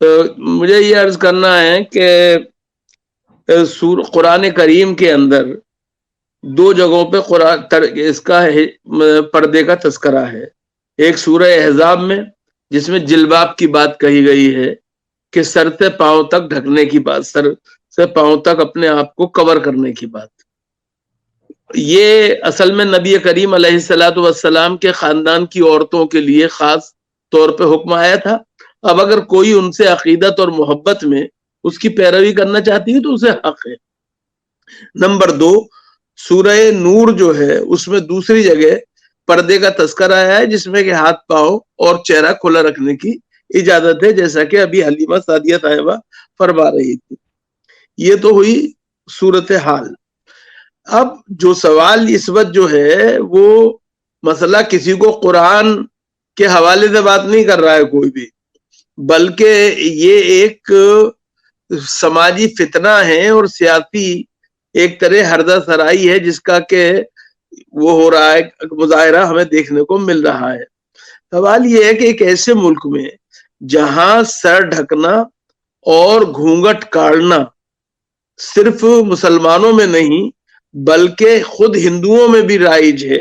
مجھے یہ عرض کرنا ہے کہ قرآن کریم کے اندر دو جگہوں پہ اس کا پردے کا تذکرہ ہے. ایک سورہ احزاب میں جس میں جلباب کی بات کہی گئی ہے کہ سر سے پاؤں تک ڈھکنے کی بات، سر سے پاؤں تک اپنے آپ کو کور کرنے کی بات. یہ اصل میں نبی کریم علیہ الصلوۃ والسلام کے خاندان کی عورتوں کے لیے خاص طور پہ حکم آیا تھا. اب اگر کوئی ان سے عقیدت اور محبت میں اس کی پیروی کرنا چاہتی ہے تو اسے حق ہے. نمبر 2، سورہ نور جو ہے اس میں دوسری جگہ پردے کا تذکرہ ہے جس میں کہ ہاتھ پاؤں اور چہرہ کھلا رکھنے کی اجازت ہے، جیسا کہ ابھی حلیمہ سعدیہ طیبہ فرما رہی تھی. یہ تو ہوئی صورتحال. اب جو سوال اس وقت جو ہے وہ مسئلہ کسی کو قرآن کے حوالے سے بات نہیں کر رہا ہے کوئی بھی، بلکہ یہ ایک سماجی فتنہ ہے اور سیاسی ایک طرح ہردہ سرائی ہے جس کا کہ وہ ہو رہا ہے، مظاہرہ ہمیں دیکھنے کو مل رہا ہے. سوال یہ ہے کہ ایک ایسے ملک میں جہاں سر ڈھکنا اور گھونگھٹ کاٹنا صرف مسلمانوں میں نہیں بلکہ خود ہندوؤں میں بھی رائج ہے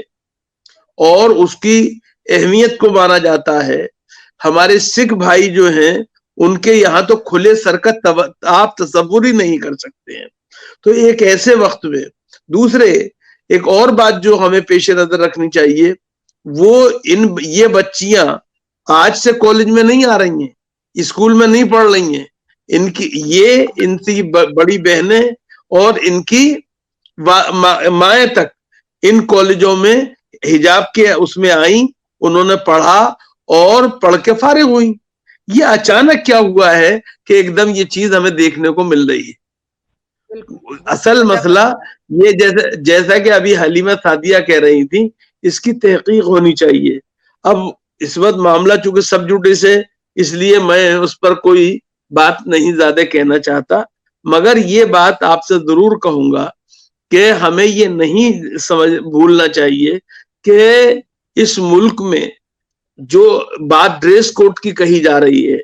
اور اس کی اہمیت کو مانا جاتا ہے. ہمارے سکھ بھائی جو ہیں ان کے یہاں تو کھلے سر کا آپ تصور ہی نہیں کر سکتے ہیں. تو ایک ایسے وقت میں دوسرے ایک اور بات جو ہمیں پیش نظر رکھنی چاہیے، وہ یہ بچیاں آج سے کالج میں نہیں آ رہی ہیں، اسکول میں نہیں پڑھ رہی ہیں. ان کی بڑی بہنیں اور ان کی مائیں تک ان کالجوں میں حجاب کے اس میں آئیں، انہوں نے پڑھا اور پڑھ کے فارغ ہوئی. یہ اچانک کیا ہوا ہے کہ ایک دم یہ چیز ہمیں دیکھنے کو مل رہی ہے. اصل مسئلہ یہ جیسا کہ ابھی حلیمہ سعدیہ کہہ رہی تھی، اس کی تحقیق ہونی چاہیے. اب اس وقت معاملہ چونکہ سب جوڈیس ہے اس لیے میں اس پر کوئی بات نہیں زیادہ کہنا چاہتا، مگر یہ بات آپ سے ضرور کہوں گا کہ ہمیں یہ نہیں بھولنا چاہیے کہ اس ملک میں جو بات ڈریس کوڈ کی کہی جا رہی ہے،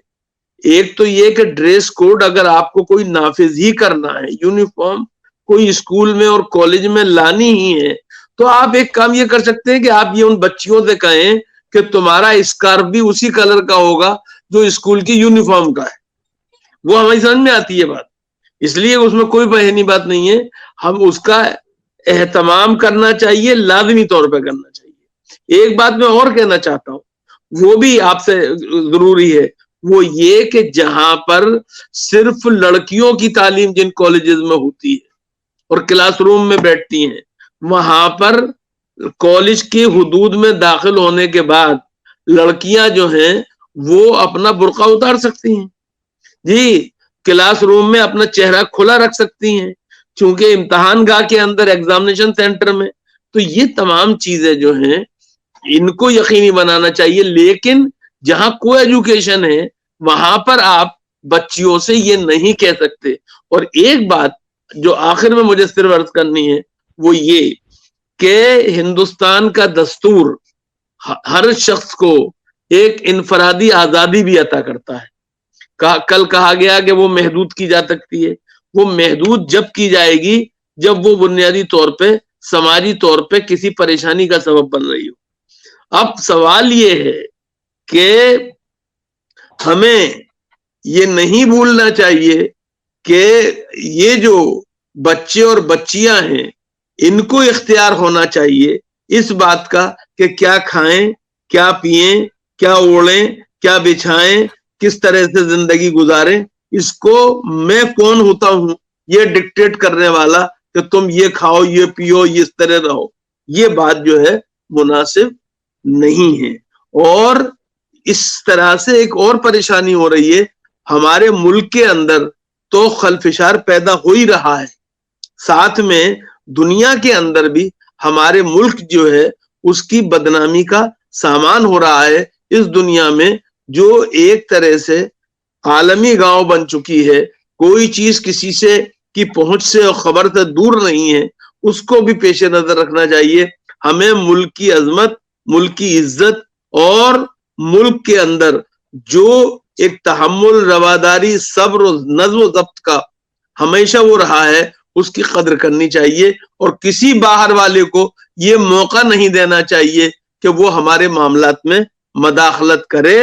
ایک تو یہ کہ ڈریس کوڈ اگر آپ کو کوئی نافذ ہی کرنا ہے، یونیفارم کوئی اسکول میں اور کالج میں لانی ہی ہے، تو آپ ایک کام یہ کر سکتے ہیں کہ آپ یہ ان بچیوں سے کہیں کہ تمہارا اسکارف بھی اسی کلر کا ہوگا جو اسکول کی یونیفارم کا ہے. وہ ہماری سمجھ میں آتی ہے بات، اس لیے اس میں کوئی بہنی بات نہیں ہے. ہم اس کا اہتمام کرنا چاہیے، لازمی طور پہ کرنا چاہیے. ایک بات میں اور کہنا چاہتا ہوں، وہ بھی آپ سے ضروری ہے، وہ یہ کہ جہاں پر صرف لڑکیوں کی تعلیم جن کالجز میں ہوتی ہے اور کلاس روم میں بیٹھتی ہیں، وہاں پر کالج کی حدود میں داخل ہونے کے بعد لڑکیاں جو ہیں وہ اپنا برقع اتار سکتی ہیں، جی کلاس روم میں اپنا چہرہ کھلا رکھ سکتی ہیں، چونکہ امتحان گاہ کے اندر ایگزامینیشن سینٹر میں. تو یہ تمام چیزیں جو ہیں ان کو یقینی بنانا چاہیے. لیکن جہاں کو ایجوکیشن ہے وہاں پر آپ بچیوں سے یہ نہیں کہہ سکتے. اور ایک بات جو آخر میں مجھے صرف عرض کرنی ہے وہ یہ کہ ہندوستان کا دستور ہر شخص کو ایک انفرادی آزادی بھی عطا کرتا ہے. کل کہا گیا کہ وہ محدود کی جا سکتی ہے، وہ محدود جب کی جائے گی جب وہ بنیادی طور پہ سماجی طور پہ کسی پریشانی کا سبب بن رہی ہو. اب سوال یہ ہے کہ ہمیں یہ نہیں بھولنا چاہیے کہ یہ جو بچے اور بچیاں ہیں ان کو اختیار ہونا چاہیے اس بات کا کہ کیا کھائیں، کیا پئیں، کیا اوڑھیں، کیا بچھائیں، کس طرح سے زندگی گزاریں. اس کو میں کون ہوتا ہوں یہ ڈکٹیٹ کرنے والا کہ تم یہ کھاؤ، یہ پیو، یہ اس طرح رہو. یہ بات جو ہے مناسب نہیں ہے. اور اس طرح سے ایک اور پریشانی ہو رہی ہے ہمارے ملک کے اندر، تو خلفشار پیدا ہو ہی رہا ہے، ساتھ میں دنیا کے اندر بھی ہمارے ملک جو ہے اس کی بدنامی کا سامان ہو رہا ہے. اس دنیا میں جو ایک طرح سے عالمی گاؤں بن چکی ہے، کوئی چیز کسی سے کی پہنچ سے اور خبر سے دور نہیں ہے، اس کو بھی پیش نظر رکھنا چاہیے. ہمیں ملک کی عظمت، ملک کی عزت اور ملک کے اندر جو ایک تحمل، رواداری، صبر و نظم و ضبط کا ہمیشہ وہ رہا ہے، اس کی قدر کرنی چاہیے، اور کسی باہر والے کو یہ موقع نہیں دینا چاہیے کہ وہ ہمارے معاملات میں مداخلت کرے.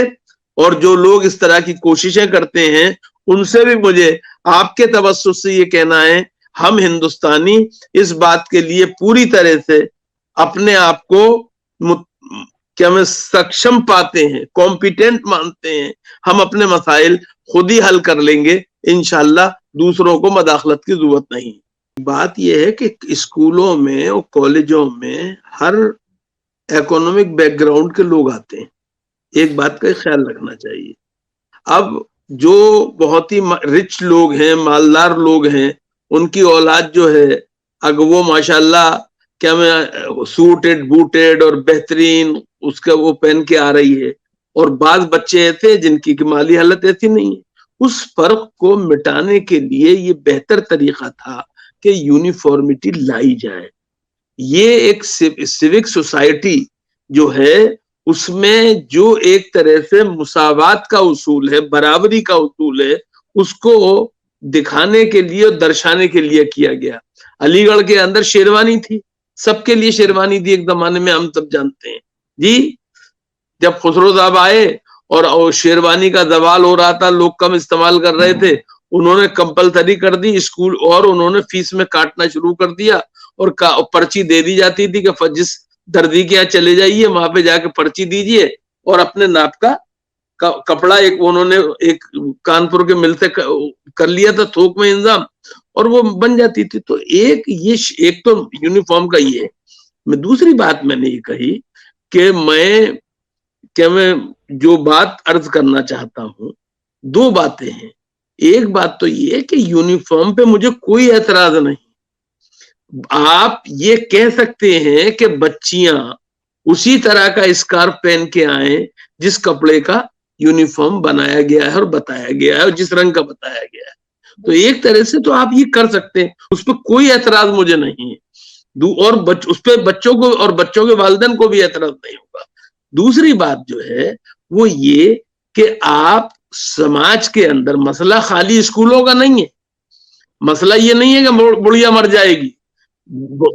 اور جو لوگ اس طرح کی کوششیں کرتے ہیں ان سے بھی مجھے آپ کے توسط سے یہ کہنا ہے، ہم ہندوستانی اس بات کے لیے پوری طرح سے اپنے آپ کو کیا میں سکشم پاتے ہیں، کمپیٹنٹ مانتے ہیں. ہم اپنے مسائل خود ہی حل کر لیں گے انشاءاللہ، دوسروں کو مداخلت کی ضرورت نہیں. بات یہ ہے کہ اسکولوں میں اور کالجوں میں ہر اکنامک بیک گراؤنڈ کے لوگ آتے ہیں، ایک بات کا خیال رکھنا چاہیے. اب جو بہت ہی رچ لوگ ہیں، مالدار لوگ ہیں، ان کی اولاد جو ہے اگر وہ ماشاءاللہ کیا میں سوٹڈ بوٹڈ اور بہترین اس کا وہ پہن کے آ رہی ہے، اور بعض بچے ایسے جن کی مالی حالت ایسی نہیں ہے، اس فرق کو مٹانے کے لیے یہ بہتر طریقہ تھا کہ یونیفارمٹی لائی جائے. یہ ایک سیوک سوسائٹی جو ہے اس میں جو ایک طرح سے مساوات کا اصول ہے، برابری کا اصول ہے، اس کو دکھانے کے لیے اور درشانے کے لیے کیا گیا. علی گڑھ کے اندر شیروانی تھی، سب کے لیے شیروانی تھی ایک زمانے میں، ہم سب جانتے ہیں جی. جب خسرو صاحب آئے اور شیروانی کا زوال ہو رہا تھا، لوگ کم استعمال کر رہے تھے، انہوں نے کمپلسری کر دی اسکول، اور انہوں نے فیس میں کاٹنا شروع کر دیا، اور پرچی دے دی جاتی تھی کہ جس دردی کے یہاں چلے جائیے وہاں پہ جا کے پرچی دیجیے، اور اپنے ناپ کا کپڑا ایک انہوں نے ایک کانپور کے مل سے کر لیا تھا تھوک میں انضام، اور وہ بن جاتی تھی. تو ایک تو یونیفارم کا یہ ہے. میں دوسری بات میں نے یہ کہی کہ میں جو بات عرض کرنا چاہتا ہوں، دو باتیں ہیں. ایک بات تو یہ ہے کہ یونیفارم پہ مجھے کوئی اعتراض نہیں. آپ یہ کہہ سکتے ہیں کہ بچیاں اسی طرح کا اسکارف پہن کے آئیں جس کپڑے کا یونیفارم بنایا گیا ہے اور بتایا گیا ہے اور جس رنگ کا بتایا گیا ہے. تو ایک طرح سے تو آپ یہ کر سکتے ہیں، اس پہ کوئی اعتراض مجھے نہیں ہے، اور اس پہ بچوں کو اور بچوں کے والدین کو بھی اعتراض نہیں ہوگا. دوسری بات جو ہے وہ یہ کہ آپ سماج کے اندر مسئلہ خالی اسکولوں کا نہیں ہے، مسئلہ یہ نہیں ہے کہ بڑھیا مر جائے گی،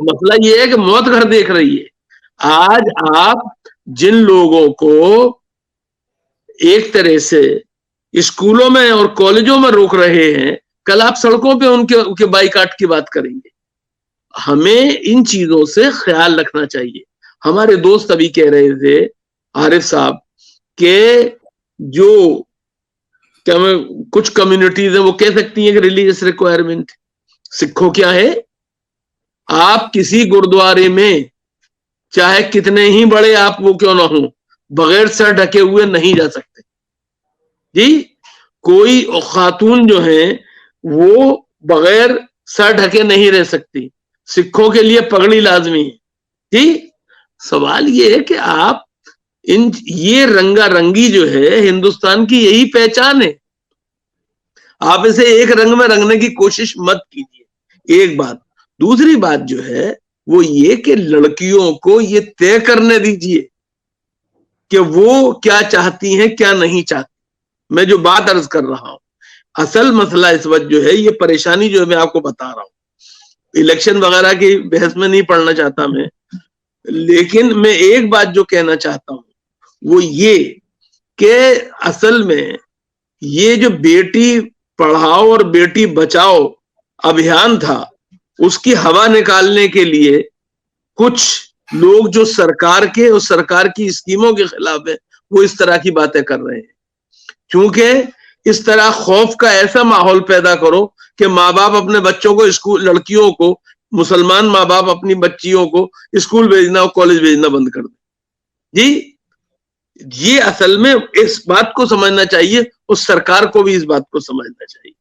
مسئلہ یہ ہے کہ موت گھر دیکھ رہی ہے. آج آپ جن لوگوں کو ایک طرح سے اسکولوں میں اور کالجوں میں روک رہے ہیں، کل آپ سڑکوں پہ ان کے بائیکاٹ کی بات کریں گے. ہمیں ان چیزوں سے خیال رکھنا چاہیے. ہمارے دوست ابھی کہہ رہے تھے عارف صاحب کہ جو کیا میں کچھ کمیونٹیز ہیں وہ کہہ سکتی ہیں کہ ریلیجیس ریکوائرمنٹ. سکھوں کیا ہے، آپ کسی گردوارے میں چاہے کتنے ہی بڑے آپ وہ کیوں نہ ہوں، بغیر سر ڈھکے ہوئے نہیں جا سکتے جی. کوئی خاتون جو ہیں وہ بغیر سر ڈھکے نہیں رہ سکتی. سکھوں کے لیے پگڑی لازمی ہے جی. سوال یہ ہے کہ آپ یہ رنگا رنگی جو ہے ہندوستان کی یہی پہچان ہے، آپ اسے ایک رنگ میں رنگنے کی کوشش مت کیجیے. ایک بات. دوسری بات جو ہے وہ یہ کہ لڑکیوں کو یہ طے کرنے دیجیے کہ وہ کیا چاہتی ہیں کیا نہیں چاہتی. میں جو بات عرض کر رہا ہوں، اصل مسئلہ اس وقت جو ہے یہ پریشانی جو ہے میں آپ کو بتا رہا ہوں. الیکشن وغیرہ کی بحث میں نہیں پڑھنا چاہتا میں، لیکن میں ایک بات جو کہنا چاہتا ہوں وہ یہ کہ اصل میں یہ جو بیٹی پڑھاؤ اور بیٹی بچاؤ ابھیان تھا، اس کی ہوا نکالنے کے لیے کچھ لوگ جو سرکار کے اور سرکار کی اسکیموں کے خلاف ہیں وہ اس طرح کی باتیں کر رہے ہیں. چونکہ اس طرح خوف کا ایسا ماحول پیدا کرو کہ ماں باپ اپنے بچوں کو اسکول، لڑکیوں کو، مسلمان ماں باپ اپنی بچیوں کو اسکول بھیجنا اور کالج بھیجنا بند کر دیں جی. یہ اصل میں اس بات کو سمجھنا چاہیے، اس سرکار کو بھی اس بات کو سمجھنا چاہیے.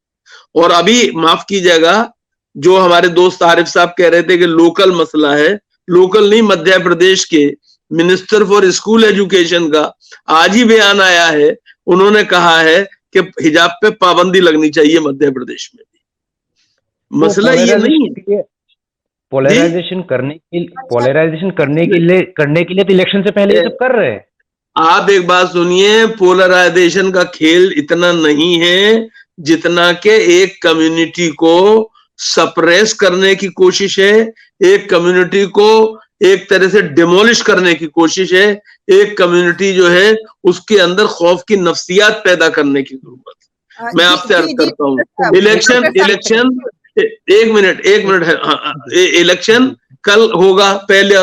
اور ابھی معاف کیجیے گا، جو ہمارے دوست عارف صاحب کہہ رہے تھے کہ لوکل مسئلہ ہے، لوکل نہیں، مدھیہ پردیش کے منسٹر فار اسکول ایجوکیشن کا آج ہی بیان آیا ہے، انہوں نے کہا ہے کہ حجاب پہ پابندی لگنی چاہیے مدھیہ پردیش میں بھی. مسئلہ یہ نہیں ہے. پولرائزیشن کرنے کے لیے تو الیکشن سے پہلے یہ سب کر رہے ہیں. آپ ایک بات سنیے, پولرائزیشن کا کھیل اتنا نہیں ہے جتنا کہ ایک کمیونٹی کو سپریس کرنے کی کوشش ہے, ایک کمیونٹی کو ایک طرح سے ڈیمولش کرنے کی کوشش ہے, ایک کمیونٹی جو ہے اس کے اندر خوف کی نفسیات پیدا کرنے کی ضرورت ہے. میں آپ سے عرض کرتا ہوں, الیکشن ایک منٹ ہے, الیکشن کل ہوگا, پہلے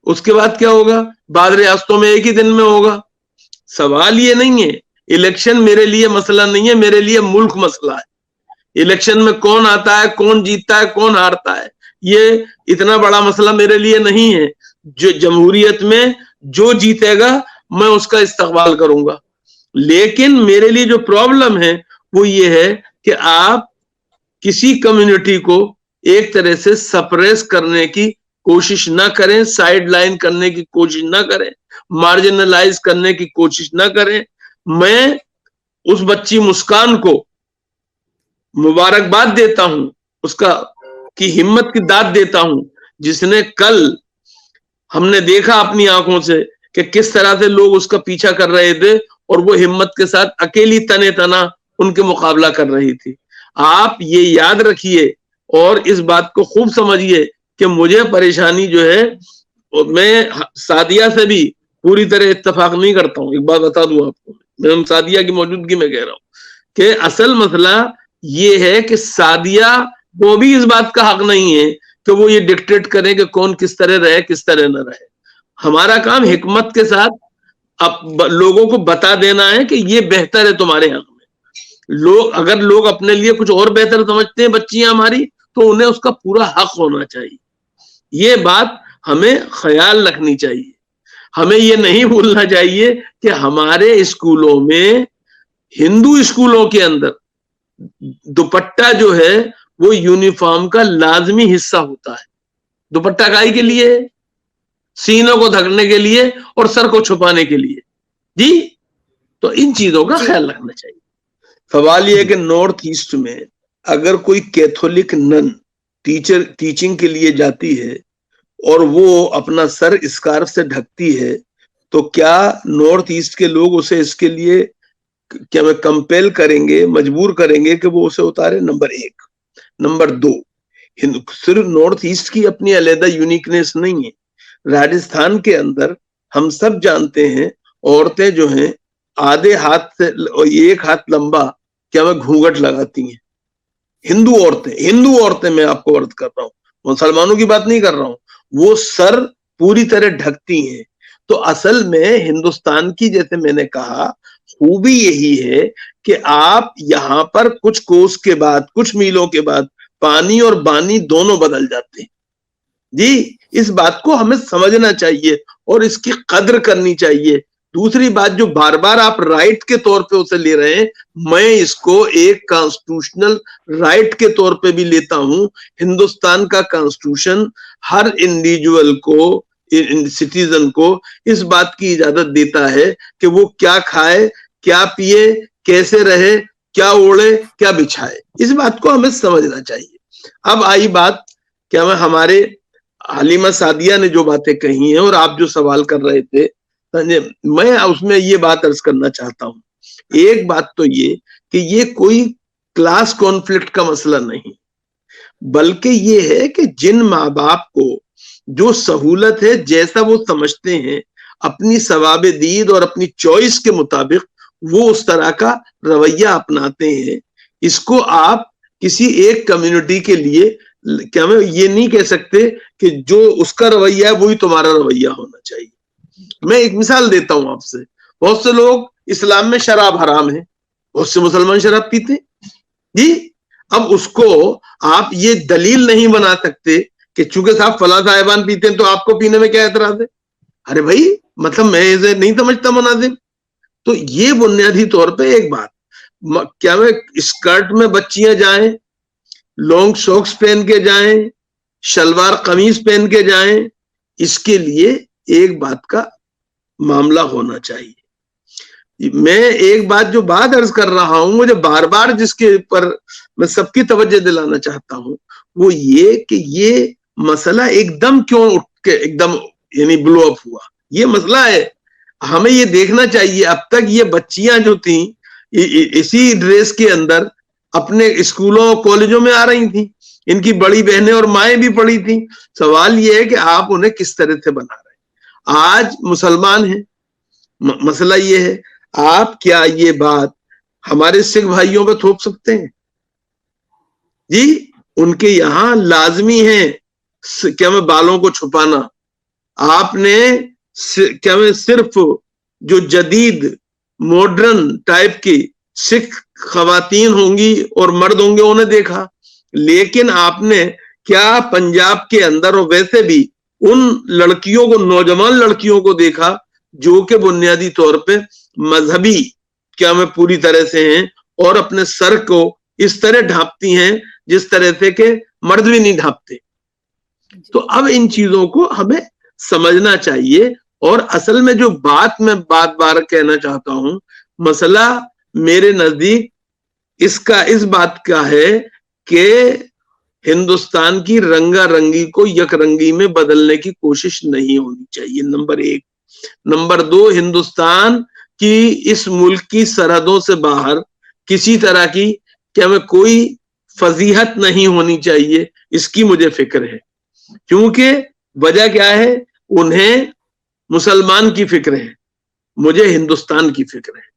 اس کے بعد کیا ہوگا, بعض ریاستوں میں ایک ہی دن میں ہوگا. سوال یہ نہیں ہے, الیکشن میرے لیے مسئلہ نہیں ہے, میرے لیے ملک مسئلہ ہے. الیکشن میں کون آتا ہے, کون جیتتا ہے, کون ہارتا ہے, یہ اتنا بڑا مسئلہ میرے لیے نہیں ہے. جو جمہوریت میں جو جیتے گا میں اس کا استقبال کروں گا, لیکن میرے لیے جو پرابلم ہے وہ یہ ہے کہ آپ کسی کمیونٹی کو ایک طرح سے سپریس کرنے کی کوشش نہ کریں, سائیڈ لائن کرنے کی کوشش نہ کریں, مارجنلائز کرنے کی کوشش نہ کریں. میں اس بچی مسکان کو مبارکباد دیتا ہوں, اس کی ہمت کی داد دیتا ہوں, جس نے کل ہم نے دیکھا اپنی آنکھوں سے کہ کس طرح سے لوگ اس کا پیچھا کر رہے تھے اور وہ ہمت کے ساتھ اکیلی تنے تنا ان کے مقابلہ کر رہی تھی. آپ یہ یاد رکھیے اور اس بات کو خوب سمجھیے کہ مجھے پریشانی جو ہے, میں سعدیہ سے بھی پوری طرح اتفاق نہیں کرتا ہوں. ایک بات بتا دوں آپ کو, میں سعدیہ کی موجودگی میں کہہ رہا ہوں کہ اصل مسئلہ یہ ہے کہ سعدیہ کو بھی اس بات کا حق نہیں ہے کہ وہ یہ ڈکٹیٹ کرے کہ کون کس طرح رہے کس طرح نہ رہے. ہمارا کام حکمت کے ساتھ اب لوگوں کو بتا دینا ہے کہ یہ بہتر ہے تمہارے حق میں. اگر لوگ اپنے لیے کچھ اور بہتر سمجھتے ہیں بچیاں ہماری, تو انہیں اس کا پورا حق ہونا چاہیے. یہ بات ہمیں خیال رکھنی چاہیے. ہمیں یہ نہیں بھولنا چاہیے کہ ہمارے اسکولوں میں, ہندو اسکولوں کے اندر دوپٹہ جو ہے وہ یونیفارم کا لازمی حصہ ہوتا ہے. دوپٹہ کائی کے لیے, سینوں کو ڈھکنے کے لیے اور سر کو چھپانے کے لیے. جی, تو ان چیزوں کا خیال رکھنا چاہیے. سوال یہ ہے کہ نارتھ ایسٹ میں اگر کوئی کیتھولک نن ٹیچنگ کے لیے جاتی ہے اور وہ اپنا سر اسکارف سے ڈھکتی ہے, تو کیا نارتھ ایسٹ کے لوگ اسے اس کے لیے کیا میں کمپیل کریں گے, مجبور کریں گے کہ وہ اسے اتارے؟ نمبر ایک. نمبر دو, صرف نارتھ ایسٹ کی اپنی علیحدہ یونیکنیس نہیں ہے. راجستھان کے اندر ہم سب جانتے ہیں عورتیں جو ہیں آدھے ہاتھ سے ایک ہاتھ لمبا کیا میں گھونگھٹ لگاتی ہیں. ہندو عورتیں میں آپ کو عرض کر رہا ہوں, مسلمانوں کی بات نہیں کر رہا ہوں, وہ سر پوری طرح ڈھکتی ہیں. تو اصل میں ہندوستان کی, جیسے میں نے کہا, خوبی یہی ہے کہ آپ یہاں پر کچھ کوس کے بعد, کچھ میلوں کے بعد پانی اور بانی دونوں بدل جاتے ہیں. جی, اس بات کو ہمیں سمجھنا چاہیے اور اس کی قدر کرنی چاہیے. دوسری بات, جو بار بار آپ رائٹ کے طور پہ اسے لے رہے ہیں, میں اس کو ایک کانسٹیٹیوشنل رائٹ کے طور پہ بھی لیتا ہوں. ہندوستان کا کانسٹیٹیوشن ہر انڈیویجول کو, سٹیزن کو اس بات کی اجازت دیتا ہے کہ وہ کیا کھائے, کیا پیے, کیسے رہے, کیا اوڑھے, کیا بچھائے. اس بات کو ہمیں سمجھنا چاہیے. اب آئی بات, کیا میں ہمارے حلیمہ سعدیہ نے جو باتیں کہی ہیں اور آپ جو سوال کر رہے تھے, میں اس میں یہ بات عرض کرنا چاہتا ہوں. ایک بات تو یہ کہ یہ کوئی کلاس کانفلکٹ کا مسئلہ نہیں, بلکہ یہ ہے کہ جن ماں باپ کو جو سہولت ہے, جیسا وہ سمجھتے ہیں اپنی ثواب دید اور اپنی چوائس کے مطابق, وہ اس طرح کا رویہ اپناتے ہیں. اس کو آپ کسی ایک کمیونٹی کے لیے کیا میں یہ نہیں کہہ سکتے کہ جو اس کا رویہ ہے وہی تمہارا رویہ ہونا چاہیے. میں ایک مثال دیتا ہوں آپ سے. بہت سے لوگ اسلام میں شراب حرام ہے, بہت سے مسلمان شراب پیتے جی. اب اس کو آپ یہ دلیل نہیں بنا سکتے کہ چونکہ صاحب فلاں صاحبان پیتے ہیں تو آپ کو پینے میں کیا اعتراض ہے. ارے بھائی, مطلب میں اسے نہیں سمجھتا مناظم. تو یہ بنیادی طور پہ ایک بات, کیا میں اسکرٹ میں بچیاں جائیں, لانگ سوکس پہن کے جائیں, شلوار قمیض پہن کے جائیں, اس کے لیے ایک بات کا معاملہ ہونا چاہیے. میں ایک بات جو بات عرض کر رہا ہوں, مجھے بار بار جس کے اوپر میں سب کی توجہ دلانا چاہتا ہوں, وہ یہ کہ یہ مسئلہ ایک دم کیوں اٹھ کے ایک دم یعنی بلو اپ ہوا. یہ مسئلہ ہے ہمیں یہ دیکھنا چاہیے اب تک یہ بچیاں جو تھیں اسی ڈریس کے اندر اپنے اسکولوں کالجوں میں آ رہی تھیں, ان کی بڑی بہنیں اور مائیں بھی پڑھی تھیں. سوال یہ ہے کہ آپ انہیں کس طرح سے بنا رہے ہیں. آج مسلمان ہیں, مسئلہ یہ ہے آپ کیا یہ بات ہمارے سکھ بھائیوں پہ تھوپ سکتے ہیں؟ جی ان کے یہاں لازمی ہے کیا میں بالوں کو چھپانا. آپ نے کیا میں صرف جو جدید ماڈرن ٹائپ کی سکھ خواتین ہوں گی اور مرد ہوں گے انہیں دیکھا, لیکن آپ نے کیا پنجاب کے اندر اور ویسے بھی ان لڑکیوں کو, نوجوان لڑکیوں کو دیکھا جو کہ بنیادی طور پہ مذہبی کیا میں پوری طرح سے ہیں اور اپنے سر کو اس طرح ڈھانپتی ہیں جس طرح سے کہ مرد بھی نہیں ڈھانپتے. تو اب ان چیزوں کو ہمیں سمجھنا چاہیے. اور اصل میں جو بات میں بات بار کہنا چاہتا ہوں, مسئلہ میرے نزدیک اس بات کا ہے کہ ہندوستان کی رنگا رنگی کو یک رنگی میں بدلنے کی کوشش نہیں ہونی چاہیے, نمبر ایک. نمبر دو, ہندوستان کی اس ملک کی سرحدوں سے باہر کسی طرح کی کیا میں کوئی فضیحت نہیں ہونی چاہیے, اس کی مجھے فکر ہے. کیونکہ وجہ کیا ہے, انہیں مسلمان کی فکر ہے, مجھے ہندوستان کی فکر ہے.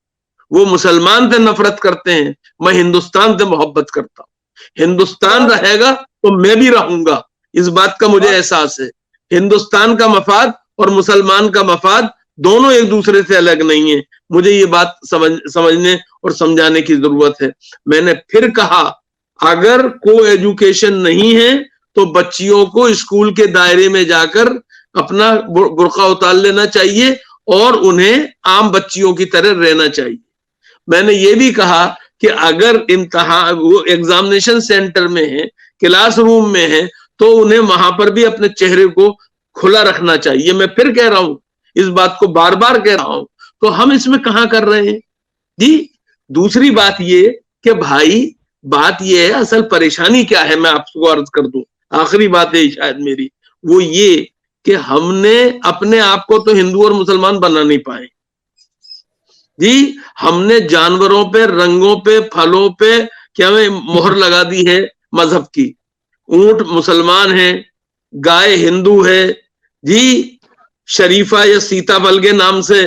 وہ مسلمان سے نفرت کرتے ہیں, میں ہندوستان سے محبت کرتا ہوں. ہندوستان رہے گا تو میں بھی رہوں گا, اس بات کا مجھے احساس ہے. ہندوستان کا مفاد اور مسلمان کا مفاد دونوں ایک دوسرے سے الگ نہیں ہیں. مجھے یہ بات سمجھنے اور سمجھانے کی ضرورت ہے. میں نے پھر کہا اگر کو ایجوکیشن نہیں ہے تو بچیوں کو اسکول کے دائرے میں جا کر اپنا برقع اتار لینا چاہیے اور انہیں عام بچیوں کی طرح رہنا چاہیے. میں نے یہ بھی کہا کہ اگر امتحان وہ ایگزامینیشن سینٹر میں ہے, کلاس روم میں ہے, تو انہیں وہاں پر بھی اپنے چہرے کو کھلا رکھنا چاہیے. میں پھر کہہ رہا ہوں, اس بات کو بار بار کہہ رہا ہوں, تو ہم اس میں کہاں کر رہے ہیں جی. دوسری بات یہ کہ بھائی بات یہ ہے, اصل پریشانی کیا ہے میں آپ کو عرض کر دوں, آخری بات ہے شاید میری, وہ یہ کہ ہم نے اپنے آپ کو تو ہندو اور مسلمان بنا نہیں پائے جی. ہم نے جانوروں پہ, رنگوں پہ, پھلوں پہ کیا میں مہر لگا دی ہے مذہب کی. اونٹ مسلمان ہے, گائے ہندو ہے جی, شریفہ یا سیتا پھل کے نام سے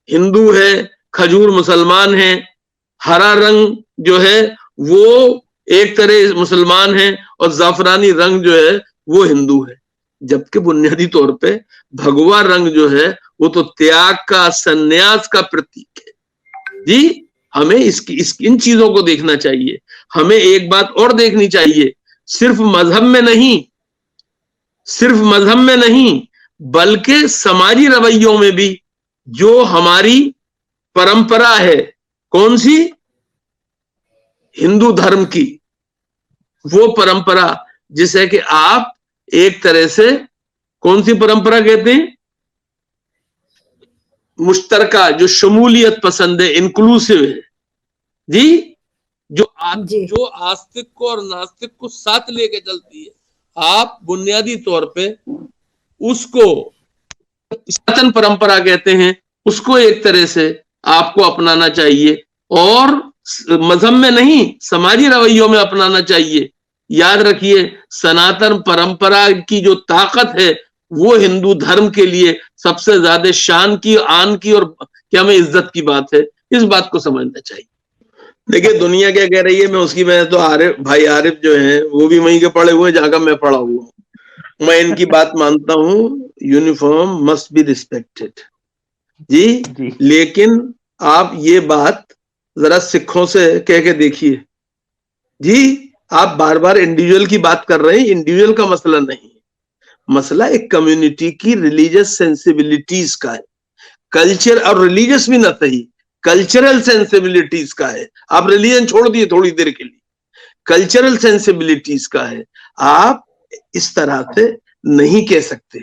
ہندو ہے, کھجور مسلمان ہے, ہرا رنگ جو ہے وہ ایک طرح مسلمان ہے, اور زعفرانی رنگ جو ہے وہ ہندو ہے. جبکہ بنیادی طور پہ بھگوا رنگ جو ہے وہ تو تیاگ کا, سنیاس کا پرتیک ہے جی. ہمیں ان چیزوں کو دیکھنا چاہیے. ہمیں ایک بات اور دیکھنی چاہیے, صرف مذہب میں نہیں بلکہ سماجی رویوں میں بھی جو ہماری پرمپرا ہے, کون سی, ہندو دھرم کی, وہ پرمپرا جسے کہ آپ ایک طرح سے کون سی پرمپرا کہتے ہیں, مشترکہ, جو شمولیت پسند ہے, انکلوسیو ہے جی, جو آستک کو اور ناستک کو ساتھ لے کے چلتی ہے. آپ بنیادی طور پہ اس کو سناتن پرمپرا کہتے ہیں, اس کو ایک طرح سے آپ کو اپنانا چاہیے, اور مذہب میں نہیں سماجی رویوں میں اپنانا چاہیے. یاد رکھیے سناتن پرمپرا کی جو طاقت ہے وہ ہندو دھرم کے لیے سب سے زیادہ شان کی, آن کی اور کیا میں عزت کی بات ہے. اس بات کو سمجھنا چاہیے. دیکھیے دنیا کیا کہہ رہی ہے, میں تو عارف بھائی عارف جو ہیں وہ بھی وہیں کے پڑھے ہوئے جہاں کا میں پڑھا ہوا ہوں, میں ان کی بات مانتا ہوں, یونیفارم مسٹ بی ریسپیکٹڈ جی. لیکن آپ یہ بات ذرا سکھوں سے کہہ کے دیکھیے جی. آپ بار بار انڈیویجول کی بات کر رہے ہیں, انڈیویجول کا مسئلہ نہیں, مسئلہ ایک کمیونٹی کی ریلیجس سینسیبلٹیز کا ہے. کلچر اور ریلیجس بھی نہ صحیح, کلچرل سینسیبلٹیز کا ہے. آپ ریلیجن چھوڑ دیے تھوڑی دیر کے لیے, کلچرل سینسیبلٹیز کا ہے. آپ اس طرح سے نہیں کہہ سکتے.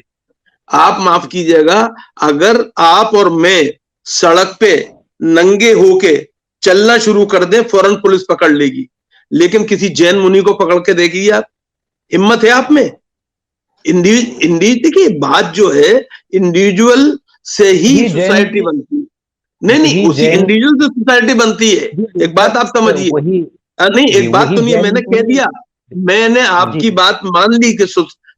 آپ معاف کیجئے گا, اگر آپ اور میں سڑک پہ ننگے ہو کے چلنا شروع کر دیں فوراً پولیس پکڑ لے گی, لیکن کسی جین منی کو پکڑ کے دیکھیے آپ, ہمت ہے آپ میں؟ دیکھیے بات جو ہے انڈیویجول سے ہی سوسائٹی بنتی ہے. نہیں اسی انڈیویجول سے سوسائٹی بنتی ہے. ایک بات آپ سمجھیے, نہیں ایک بات تو نہیں, میں نے کہہ دیا, میں نے آپ کی بات مان لی کہ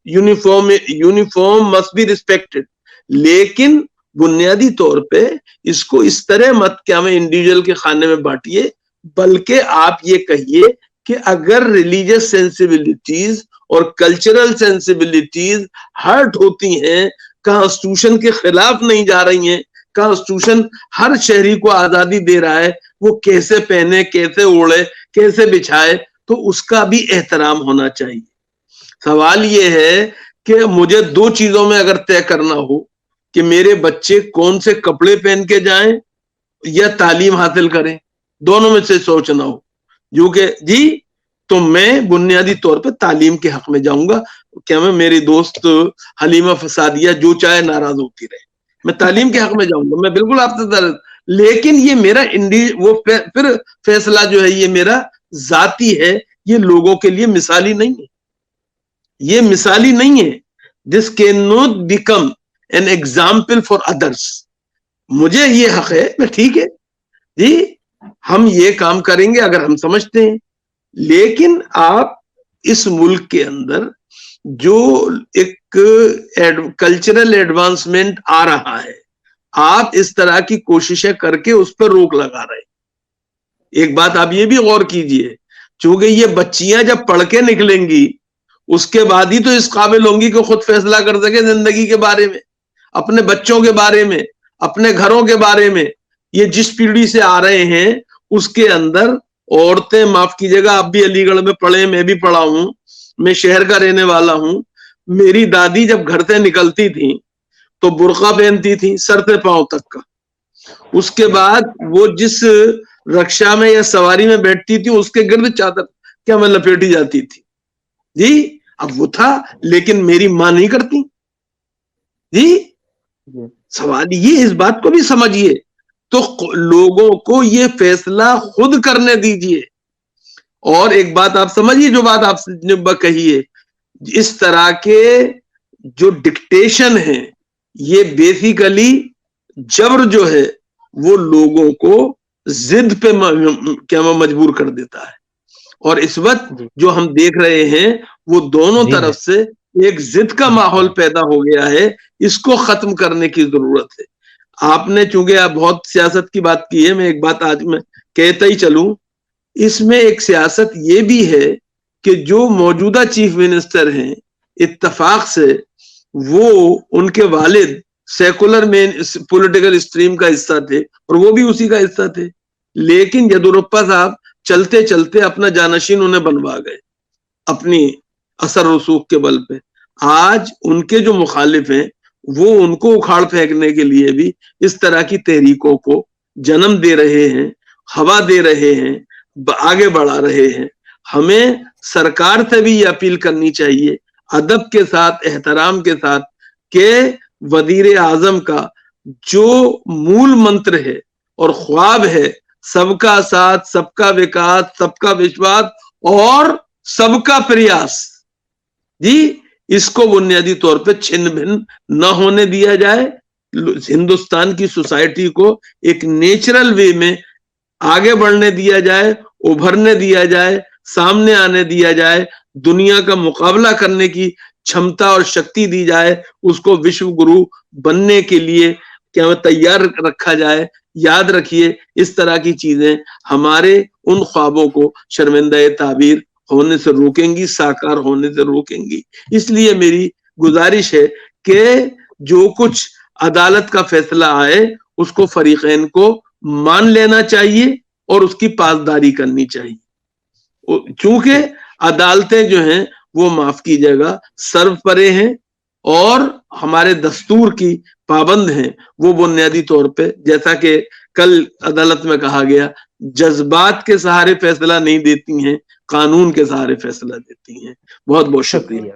یونیفارم مسٹ بی ریسپیکٹڈ, لیکن بنیادی طور پہ اس کو اس طرح مت کہ ہمیں انڈیویجول کے خانے میں بانٹیے, بلکہ آپ یہ کہیے کہ اگر ریلیجیس سینسیبلٹیز اور کلچرل سینسیبلٹیز ہرٹ ہوتی ہیں, کانسٹیٹیوشن کے خلاف نہیں جا رہی ہیں, کانسٹیٹیوشن ہر شہری کو آزادی دے رہا ہے, وہ کیسے پہنے, کیسے اوڑھے, کیسے بچھائے, تو اس کا بھی احترام ہونا چاہیے. سوال یہ ہے کہ مجھے دو چیزوں میں اگر طے کرنا ہو کہ میرے بچے کون سے کپڑے پہن کے جائیں یا تعلیم حاصل کریں, دونوں میں سے سوچنا ہو, جو کہ جی تو میں بنیادی طور پہ تعلیم کے حق میں جاؤں گا. کیا میں میری دوست حلیمہ فسادیہ جو چاہے ناراض ہوتی رہے, میں تعلیم کے حق میں جاؤں گا, میں بالکل آپ سے, لیکن یہ میرا وہ پھر فیصلہ جو ہے یہ میرا ذاتی ہے, یہ لوگوں کے لیے مثالی نہیں ہے, یہ مثالی نہیں ہے. This can not become an example for others. مجھے یہ حق ہے, میں ٹھیک ہے جی ہم یہ کام کریں گے اگر ہم سمجھتے ہیں, لیکن آپ اس ملک کے اندر جو ایک کلچرل ایڈوانسمنٹ آ رہا ہے, آپ اس طرح کی کوششیں کر کے اس پر روک لگا رہے ہیں. ایک بات آپ یہ بھی غور کیجئے, چونکہ یہ بچیاں جب پڑھ کے نکلیں گی اس کے بعد ہی تو اس قابل ہوں گی کہ خود فیصلہ کر سکے زندگی کے بارے میں, اپنے بچوں کے بارے میں, اپنے گھروں کے بارے میں. یہ جس پیڑھی سے آ رہے ہیں اس کے اندر عورتیں, معاف کیجیے گا, آپ بھی علی گڑھ میں پڑھے, میں بھی پڑھا ہوں, میں شہر کا رہنے والا ہوں. میری دادی جب گھر سے نکلتی تھی تو برقع پہنتی تھی سر سے پاؤں تک کا, اس کے بعد وہ جس رکشا میں یا سواری میں بیٹھتی تھی اس کے گرد چادر کیا میں لپیٹی جاتی تھی جی. اب وہ تھا, لیکن میری ماں نہیں کرتی جی. سوال یہ, اس بات کو بھی سمجھیے, تو لوگوں کو یہ فیصلہ خود کرنے دیجئے. اور ایک بات آپ سمجھیے, جو بات آپ نے کہی ہے, اس طرح کے جو ڈکٹیشن ہیں یہ بیسیکلی جبر جو ہے وہ لوگوں کو ضد پہ مجبور کر دیتا ہے. اور اس وقت جو ہم دیکھ رہے ہیں وہ دونوں طرف سے ایک ضد کا ماحول پیدا ہو گیا ہے, اس کو ختم کرنے کی ضرورت ہے. آپ نے چونکہ آپ بہت سیاست کی بات کی ہے, میں ایک بات آج میں کہتا ہی چلوں, اس میں ایک سیاست یہ بھی ہے کہ جو موجودہ چیف منسٹر ہیں اتفاق سے وہ ان کے والد سیکولر میں پولیٹیکل اسٹریم کا حصہ تھے اور وہ بھی اسی کا حصہ تھے, لیکن یدورپا صاحب چلتے چلتے اپنا جانشین انہیں بنوا گئے اپنی اثر رسوخ کے بل پہ. آج ان کے جو مخالف ہیں وہ ان کو اکھاڑ پھینکنے کے لیے بھی اس طرح کی تحریکوں کو جنم دے رہے ہیں, ہوا دے رہے ہیں, آگے بڑھا رہے ہیں. ہمیں سرکار سے بھی یہ اپیل کرنی چاہیے ادب کے ساتھ, احترام کے ساتھ, کہ وزیر اعظم کا جو مول منتر ہے اور خواب ہے, سب کا ساتھ, سب کا وکاس, سب کا وشواس اور سب کا پریاس جی, اس کو بنیادی طور پہ چھن بھن نہ ہونے دیا جائے. ہندوستان کی سوسائٹی کو ایک نیچرل وے میں آگے بڑھنے دیا جائے, ابھرنے دیا جائے, سامنے آنے دیا جائے, دنیا کا مقابلہ کرنے کی چھمتا اور شکتی دی جائے, اس کو وشو گرو بننے کے لیے کیا تیار رکھا جائے. یاد رکھیے اس طرح کی چیزیں ہمارے ان خوابوں کو شرمندہ تعبیر ہونے سے روکیں گی, ساکار ہونے سے روکیں گی. اس لیے میری گزارش ہے کہ جو کچھ عدالت کا فیصلہ آئے اس کو فریقین کو مان لینا چاہیے اور اس کی پاسداری کرنی چاہیے, چونکہ عدالتیں جو ہیں وہ معاف کیجیے گا سرو پرے ہیں اور ہمارے دستور کی پابند ہیں. وہ بنیادی طور پہ جیسا کہ کل عدالت میں کہا گیا, جذبات کے سہارے فیصلہ نہیں دیتی ہیں, قانون کے سہارے فیصلہ دیتی ہیں. بہت بہت شکریہ.